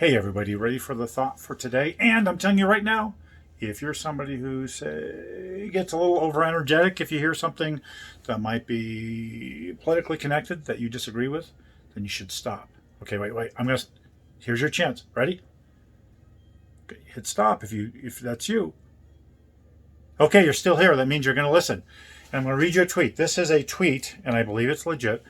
Hey everybody, ready for the thought for today? And I'm telling you right now, if you're somebody who gets a little over energetic, if you hear something that might be politically connected that you disagree with, then you should stop. Okay, wait. Here's your chance. Ready? Okay, hit stop if that's you. Okay, you're still here. That means you're going to listen. And I'm going to read you a tweet. This is a tweet, and I believe it's legit.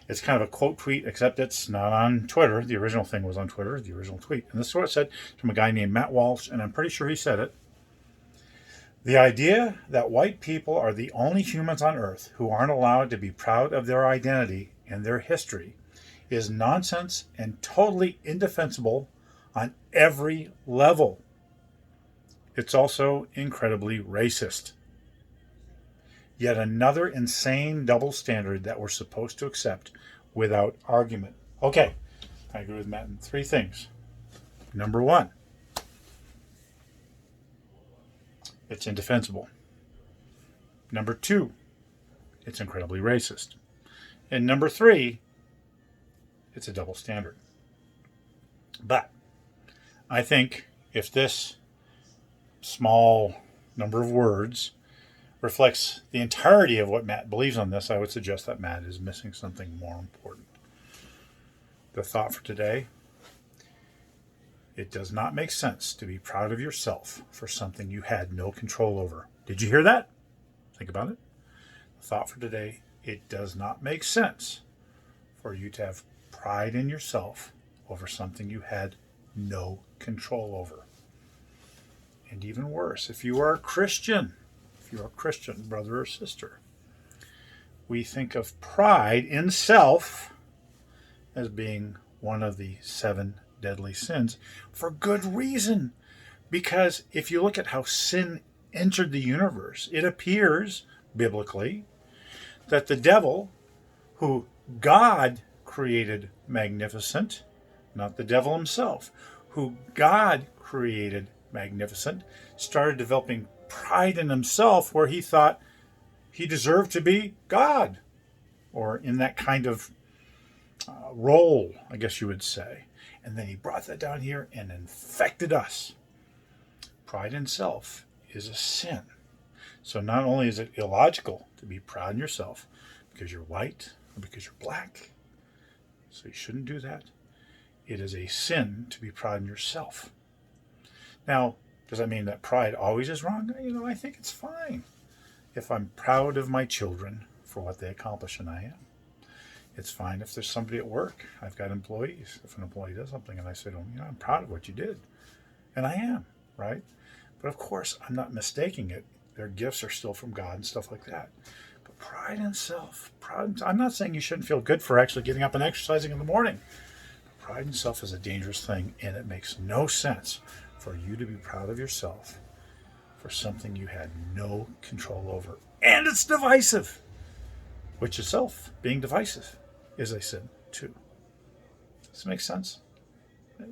It's kind of a quote tweet, except it's not on Twitter. The original thing was on Twitter, the original tweet. And this is what it said from a guy named Matt Walsh, and I'm pretty sure he said it. The idea that white people are the only humans on Earth who aren't allowed to be proud of their identity and their history is nonsense and totally indefensible on every level. It's also incredibly racist. Yet another insane double standard that we're supposed to accept without argument. Okay, I agree with Matt in three things. Number one, it's indefensible. Number two, it's incredibly racist. And number three, it's a double standard. But I think if this small number of words reflects the entirety of what Matt believes on this, I would suggest that Matt is missing something more important. The thought for today: it does not make sense to be proud of yourself for something you had no control over. Did you hear that? Think about it. The thought for today: it does not make sense for you to have pride in yourself over something you had no control over. And even worse, if you are a Christian, brother or sister, we think of pride in self as being one of the 7 deadly sins for good reason. Because if you look at how sin entered the universe, it appears biblically that the devil, who God created magnificent, not the devil himself, who God created magnificent, started developing pride in himself where he thought he deserved to be God, or in that kind of role, I guess you would say. And then he brought that down here and infected us. Pride in self is a sin. So not only is it illogical to be proud in yourself because you're white or because you're black, so you shouldn't do that. It is a sin to be proud in yourself. Now, does that mean that pride always is wrong? I think it's fine if I'm proud of my children for what they accomplish, and I am. It's fine if there's somebody at work. I've got employees. If an employee does something and I say to them, I'm proud of what you did. And I am, right? But of course, I'm not mistaking it. Their gifts are still from God and stuff like that. But pride in self, I'm not saying you shouldn't feel good for actually getting up and exercising in the morning. Pride in self is a dangerous thing, and it makes no sense for you to be proud of yourself for something you had no control over. And it's divisive, which itself, being divisive, is a sin too. Does this make sense? Go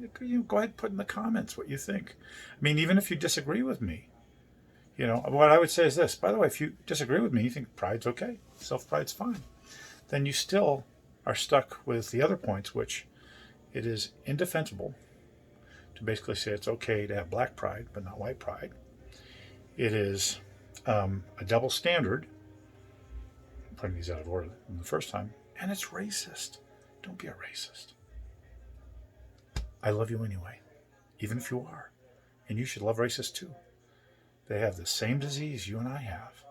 ahead and put in the comments what you think. I mean, even if you disagree with me, what I would say is this. By the way, if you disagree with me, you think pride's okay, self-pride's fine, then you still are stuck with the other points, which it is indefensible to basically say it's okay to have black pride, but not white pride. It is a double standard. I'm putting these out of order from the first time. And it's racist. Don't be a racist. I love you anyway, even if you are. And you should love racists too. They have the same disease you and I have,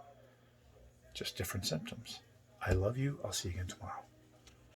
just different symptoms. I love you. I'll see you again tomorrow.